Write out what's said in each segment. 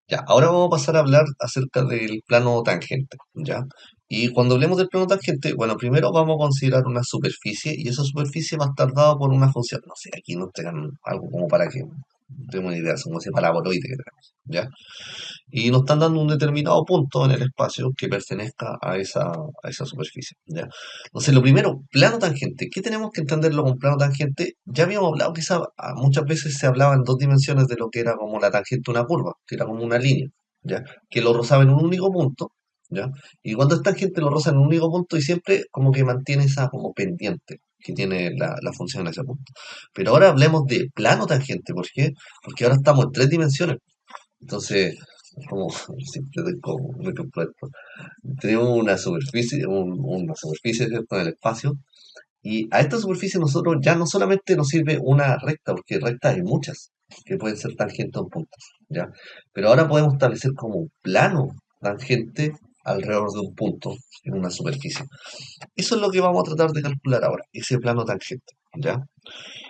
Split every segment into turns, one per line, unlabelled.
Ya, ahora vamos a pasar a hablar acerca del plano tangente, ¿ya? Y cuando hablemos del plano tangente, bueno, primero vamos a considerar una superficie y esa superficie va a estar dada por una función. No sé, aquí nos tengan algo como para que tengan una idea, como ese paraboloide que tenemos, ¿ya? Y nos están dando un determinado punto en el espacio que pertenezca a esa superficie, ¿ya? Entonces, lo primero, plano tangente. ¿Qué tenemos que entenderlo con plano tangente? Ya habíamos hablado que muchas veces se hablaba en dos dimensiones de lo que era como la tangente de una curva, que era como una línea, ¿ya? Que lo rozaba en un único punto, ¿ya? Y cuando es tangente lo roza en un único punto y siempre como que mantiene esa como pendiente que tiene la función en ese punto. Pero ahora hablemos de plano tangente, ¿por qué? Porque ahora estamos en tres dimensiones. Entonces, como siempre doy como un ejemplo de esto, tenemos una superficie, ¿cierto? En el espacio, y a esta superficie nosotros ya no solamente nos sirve una recta, porque rectas hay muchas que pueden ser tangentes a un punto, ¿ya? Pero ahora podemos establecer como un plano tangente alrededor de un punto en una superficie. Eso es lo que vamos a tratar de calcular ahora, ese plano tangente, ¿ya?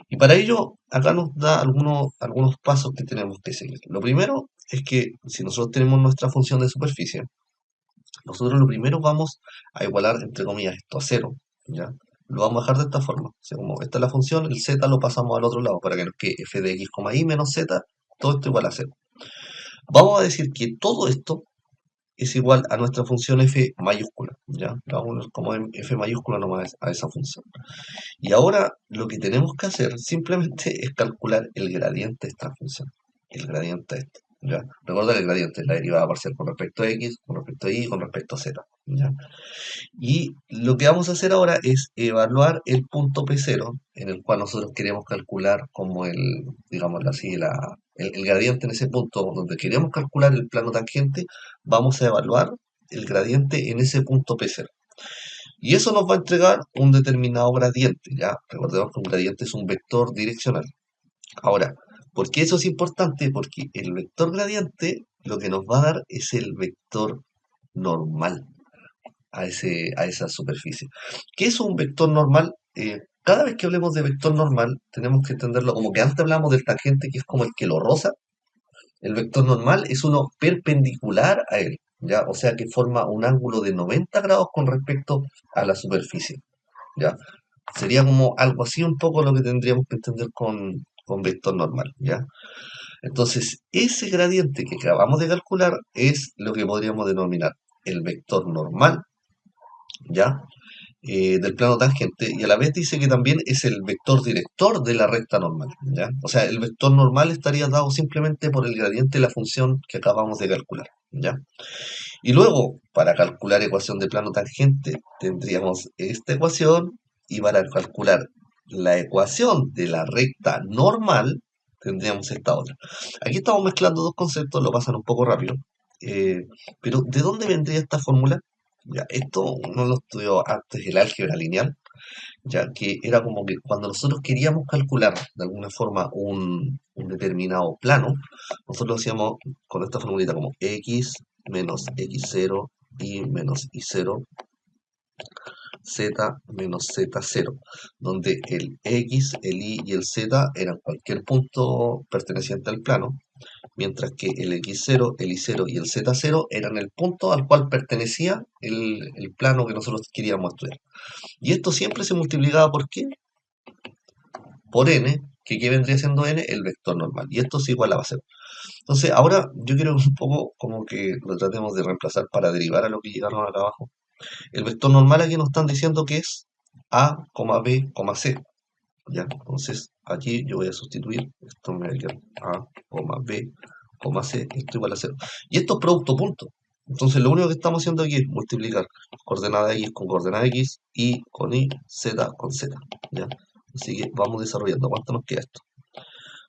Y para ello, acá nos da algunos pasos que tenemos que seguir. Lo primero es que si nosotros tenemos nuestra función de superficie, nosotros lo primero vamos a igualar, entre comillas, esto a cero, ¿ya? Lo vamos a dejar de esta forma. O sea, como esta es la función, el z lo pasamos al otro lado para que nos quede f de x, y menos z, todo esto igual a cero. Vamos a decir que todo esto es igual a nuestra función f mayúscula, ¿ya? La vamos a poner como f mayúscula nomás a esa función. Y ahora lo que tenemos que hacer simplemente es calcular el gradiente de esta función. El gradiente de esto. ¿Ya? Recuerda que el gradiente es la derivada parcial con respecto a x, con respecto a y, con respecto a z. ¿Ya? Y lo que vamos a hacer ahora es evaluar el punto P0, en el cual nosotros queremos calcular como digamos así, el gradiente en ese punto donde queremos calcular el plano tangente, vamos a evaluar el gradiente en ese punto P0. Y eso nos va a entregar un determinado gradiente, ¿ya? Recordemos que un gradiente es un vector direccional. Ahora, ¿por qué eso es importante? Porque el vector gradiente lo que nos va a dar es el vector normal a esa superficie. ¿Qué es un vector normal? Cada vez que hablemos de vector normal, tenemos que entenderlo como que antes hablamos del tangente, que es como el que lo roza. El vector normal es uno perpendicular a él, ¿ya? O sea que forma un ángulo de 90 grados con respecto a la superficie, ¿ya? Sería como algo así un poco lo que tendríamos que entender con vector normal, ¿ya? Entonces, ese gradiente que acabamos de calcular es lo que podríamos denominar el vector normal, ¿ya? Del plano tangente, y a la vez dice que también es el vector director de la recta normal, ¿ya? O sea, el vector normal estaría dado simplemente por el gradiente de la función que acabamos de calcular, ¿ya? Y luego, para calcular ecuación de plano tangente, tendríamos esta ecuación, y para calcular la ecuación de la recta normal, tendríamos esta otra. Aquí estamos mezclando dos conceptos, lo pasan un poco rápido. eh, pero, ¿de dónde vendría esta fórmula? Ya, esto uno lo estudió antes, el álgebra lineal, ya que era como que cuando nosotros queríamos calcular de alguna forma un determinado plano, nosotros hacíamos con esta formulita como x menos x0 y menos y0 z menos z0, donde el x, el y y el z eran cualquier punto perteneciente al plano, mientras que el x0, el y0 y el z0 eran el punto al cual pertenecía el plano que nosotros queríamos estudiar. Y esto siempre se multiplicaba por qué? Por n, que ¿qué vendría siendo n? El vector normal. Y esto es igual a cero. Entonces, ahora yo quiero un poco como que lo tratemos de reemplazar para derivar a lo que llegaron acá abajo. El vector normal aquí nos están diciendo que es a, b, c. ¿Ya? Entonces, aquí yo voy a sustituir, esto me va a quedar a, b, c, esto igual a cero. Y esto es producto punto. Entonces, lo único que estamos haciendo aquí es multiplicar coordenada x con coordenada x, y con y, z con z. ¿Ya? Así que vamos desarrollando. ¿Cuánto nos queda esto?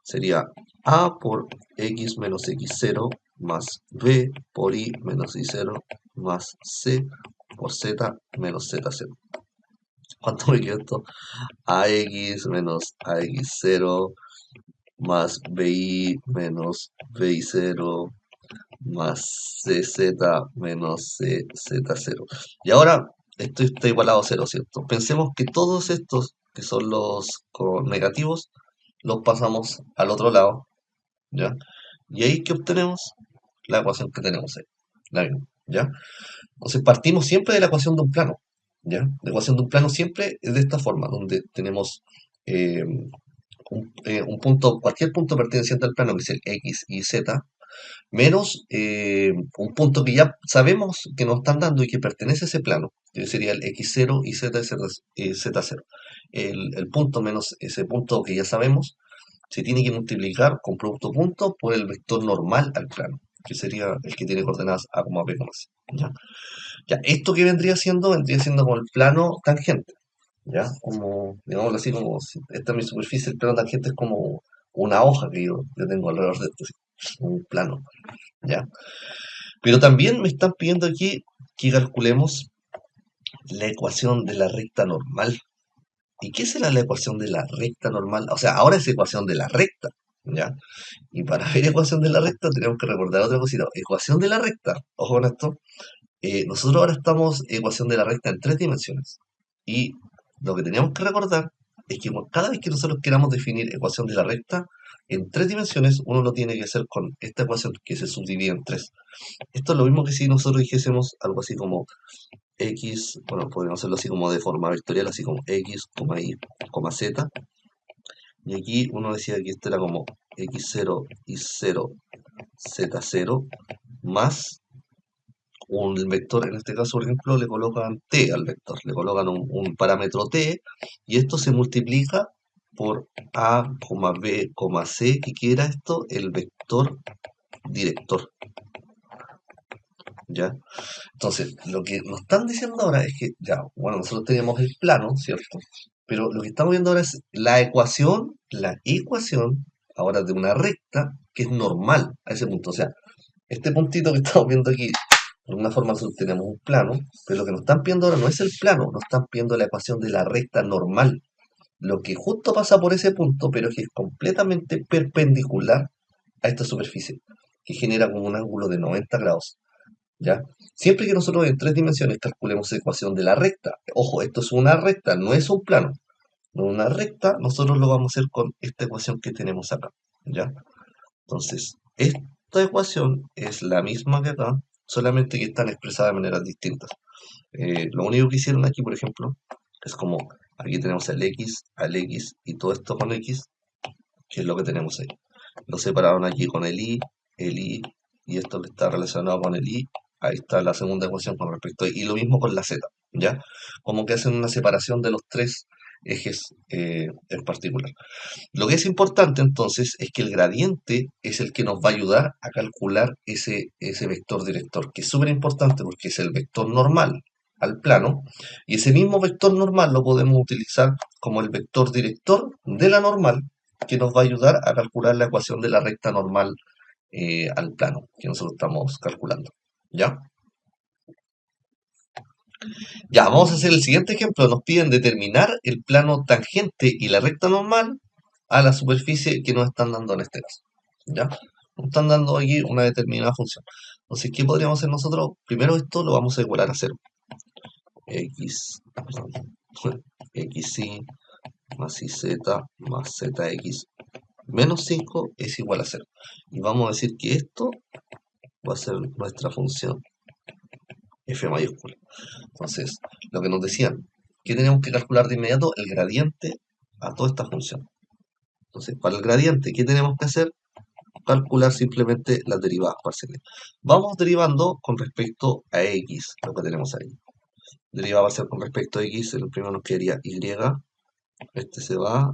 Sería a por x menos x0 más b por y menos y0 más c por z menos z0. ¿Cuánto me queda esto? Ax menos ax0 más bi menos bi0 más cz menos cz0. Y ahora esto está igualado a 0, ¿cierto? Pensemos que todos estos, que son los negativos, los pasamos al otro lado, ¿ya? Y ahí, ¿qué obtenemos? la ecuación que tenemos ahí. La misma, ¿ya? Entonces partimos siempre de la ecuación de un plano, ¿ya? La ecuación de un plano siempre es de esta forma, donde tenemos eh, un punto, cualquier punto perteneciente al plano, que es el x y z, menos un punto que ya sabemos que nos están dando y que pertenece a ese plano, que sería el x0 y z0. El punto menos ese punto que ya sabemos se tiene que multiplicar con producto punto por el vector normal al plano, que sería el que tiene coordenadas a, b, c. ¿Ya? Ya, esto que vendría siendo como el plano tangente. ¿Ya? Como, digámoslo así, como si esta es mi superficie, el plano tangente es como una hoja que yo tengo alrededor de esto, así, un plano. ¿Ya? Pero también me están pidiendo aquí que calculemos la ecuación de la recta normal. ¿Y qué será la ecuación de la recta normal? O sea, ahora es ecuación de la recta, ¿ya? Y para ver ecuación de la recta tenemos que recordar otra cosita. Ecuación de la recta, ojo con esto, nosotros ahora estamos ecuación de la recta en tres dimensiones. Y lo que teníamos que recordar es que cada vez que nosotros queramos definir ecuación de la recta en tres dimensiones, uno lo tiene que hacer con esta ecuación que se subdivide en tres. Esto es lo mismo que si nosotros dijésemos algo así como x, bueno, podríamos hacerlo así como de forma vectorial, así como x, y, z. Y aquí uno decía que esto era como x0 y 0, z0, más un vector, en este caso, por ejemplo, le colocan t al vector, le colocan un parámetro t, y esto se multiplica por a, b, c, que quiera esto, el vector director, ¿ya? Entonces, lo que nos están diciendo ahora es que, ya, bueno, nosotros teníamos el plano, ¿cierto? Pero lo que estamos viendo ahora es la ecuación, ahora de una recta, que es normal a ese punto. O sea, este puntito que estamos viendo aquí, de alguna forma nosotros tenemos un plano, pero lo que nos están pidiendo ahora no es el plano, nos están pidiendo la ecuación de la recta normal. Lo que justo pasa por ese punto, pero que es completamente perpendicular a esta superficie, que genera como un ángulo de 90 grados. ¿Ya? Siempre que nosotros en tres dimensiones calculemos la ecuación de la recta, ojo, esto es una recta, no es un plano, no es una recta, nosotros lo vamos a hacer con esta ecuación que tenemos acá, ¿ya? Entonces, esta ecuación es la misma que acá, solamente que están expresadas de maneras distintas. Lo único que hicieron aquí, por ejemplo, es como aquí tenemos al X y todo esto con X, que es lo que tenemos ahí. Lo separaron aquí con el I, y esto que está relacionado con el I, ahí está la segunda ecuación con respecto a I, y lo mismo con la Z, ¿ya? Como que hacen una separación de los tres ejes en particular. Lo que es importante entonces es que el gradiente es el que nos va a ayudar a calcular ese vector director, que es súper importante porque es el vector normal al plano, y ese mismo vector normal lo podemos utilizar como el vector director de la normal, que nos va a ayudar a calcular la ecuación de la recta normal al plano que nosotros estamos calculando. ¿Ya? Ya, vamos a hacer el siguiente ejemplo. Nos piden determinar el plano tangente y la recta normal a la superficie que nos están dando en este caso. ¿Ya? Nos están dando aquí una determinada función. Entonces, ¿qué podríamos hacer nosotros? Primero esto lo vamos a igualar a cero. X, perdón, xy más yz más zx menos 5 es igual a cero. Y vamos a decir que esto va a ser nuestra función f mayúscula. Entonces, lo que nos decían, que tenemos que calcular de inmediato el gradiente a toda esta función. Entonces, para el gradiente, ¿qué tenemos que hacer? Calcular simplemente las derivadas parciales. Vamos derivando con respecto a x, lo que tenemos ahí. Derivada parcial con respecto a x, el primero nos quedaría y, este se va,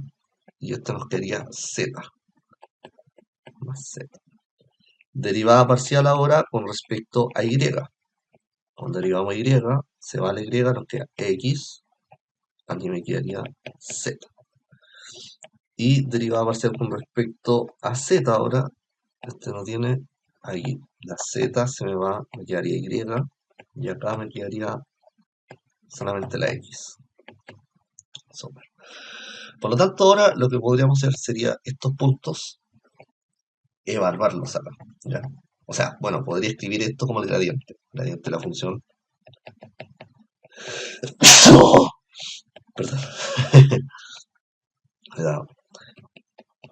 y este nos quedaría z, más z. Derivada parcial ahora con respecto a y. Cuando derivamos y, se va a la y, nos queda x, aquí me quedaría z. Y derivada parcial con respecto a z ahora, este no tiene, ahí la z se me va, me quedaría y, y acá me quedaría solamente la x. Súper. Por lo tanto, ahora lo que podríamos hacer sería estos puntos, evaluarlos acá, ¿ya? O sea, bueno, podría escribir esto como el gradiente de la función. Perdón. Le da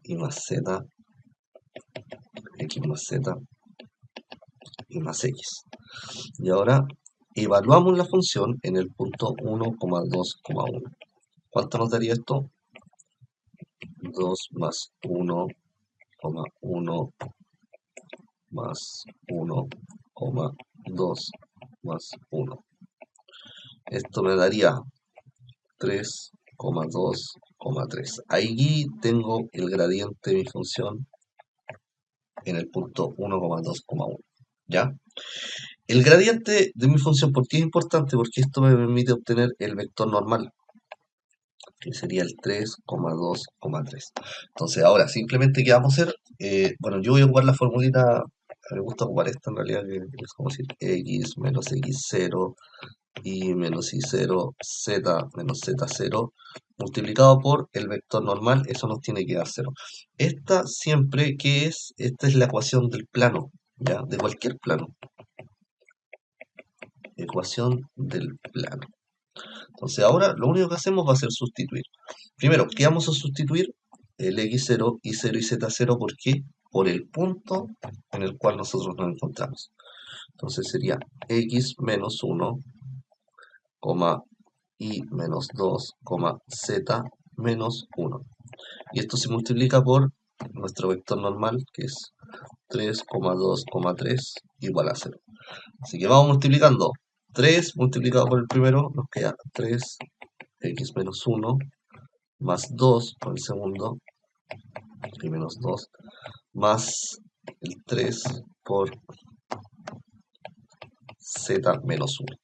y más z, x más z, y más x. Y ahora evaluamos la función en el punto 1,2,1. ¿Cuánto nos daría esto? 2 más 1,1 más 1,2 más 1. Esto me daría 3,2,3. Ahí tengo el gradiente de mi función en el punto 1,2,1. ¿Ya? El gradiente de mi función, ¿por qué es importante? Porque esto me permite obtener el vector normal, que sería el 3,2,3. Entonces, ahora, simplemente, ¿qué vamos a hacer? Bueno, yo voy a ocupar la formulita, me gusta ocupar esta en realidad, que es como decir x menos x0 y menos y0, z menos z0, multiplicado por el vector normal, eso nos tiene que dar 0. Esta siempre, ¿qué es? Esta es la ecuación del plano, ¿ya? De cualquier plano. Ecuación del plano. Entonces ahora lo único que hacemos va a ser sustituir. Primero, ¿qué vamos a sustituir? El x0, y0 y z0, ¿por qué? Por el punto en el cual nosotros nos encontramos. Entonces sería x menos 1, y menos 2, z menos 1. Y esto se multiplica por nuestro vector normal, que es 3,2,3 igual a 0. Así que vamos multiplicando. 3 multiplicado por el primero nos queda 3x menos 1 más 2 por el segundo y menos 2 más el 3 por z menos 1.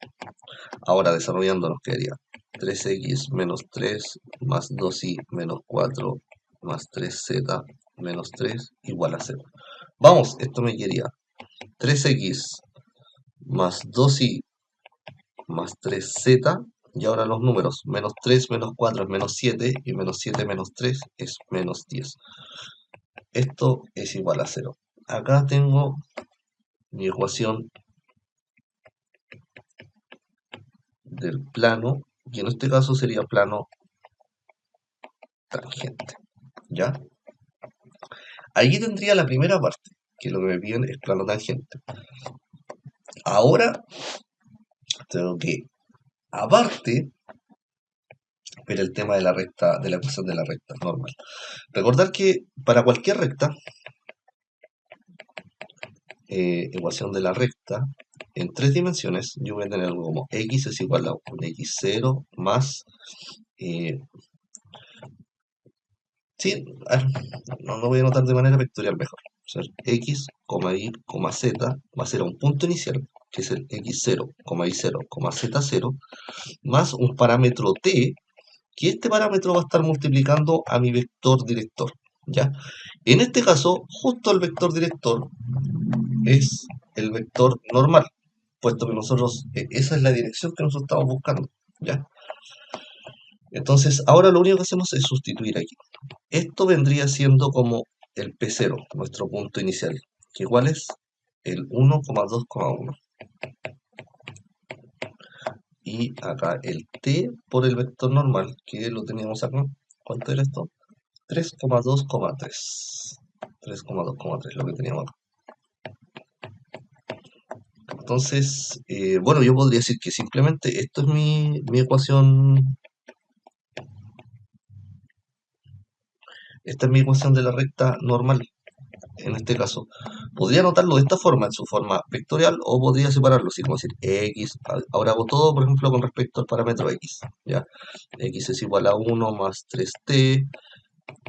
Ahora desarrollando nos quedaría 3x menos 3 más 2y menos 4 más 3z menos 3 igual a 0. Vamos, esto me quedaría 3x más 2y más 3z, y ahora los números, menos 3 menos 4 es menos 7, y menos 7 menos 3 es menos 10. Esto es igual a 0. Acá tengo mi ecuación del plano, y en este caso sería plano tangente, ¿ya? Aquí tendría la primera parte, que lo que me piden es plano tangente. Ahora tengo que, aparte, ver el tema de la recta, de la ecuación de la recta normal. Recordar que para cualquier recta, ecuación de la recta, en tres dimensiones, yo voy a tener algo como x es igual a un x0 más, eh, sí, no voy a anotar de manera vectorial mejor. O sea, x, y, z va a ser a un punto inicial, que es el x0, y0, z0, más un parámetro t, que este parámetro va a estar multiplicando a mi vector director, ¿ya? En este caso, justo el vector director es el vector normal, puesto que nosotros, esa es la dirección que nosotros estamos buscando, ¿ya? Entonces, ahora lo único que hacemos es sustituir aquí. Esto vendría siendo como el P0, nuestro punto inicial, que igual es el 1,2,1. Y acá el T por el vector normal, que lo teníamos acá. ¿Cuánto era esto? 3,2,3. 3,2,3, lo que teníamos acá. Entonces, bueno, yo podría decir que simplemente esto es mi ecuación. Esta es mi ecuación de la recta normal. En este caso, podría anotarlo de esta forma, en su forma vectorial, o podría separarlo, así como decir x. Ahora hago todo, por ejemplo, con respecto al parámetro x. ¿Ya? X es igual a 1 más 3t,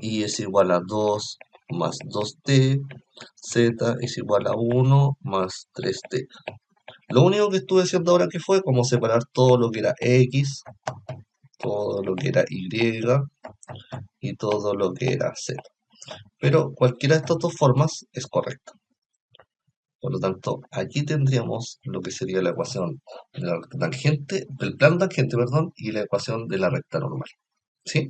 y es igual a 2 más 2t, z es igual a 1 más 3t. Lo único que estuve haciendo ahora que fue como separar todo lo que era x, todo lo que era y y todo lo que era z. Pero cualquiera de estas dos formas es correcta. Por lo tanto, aquí tendríamos lo que sería la ecuación de la recta tangente, del plano tangente, perdón, y la ecuación de la recta normal. ¿Sí?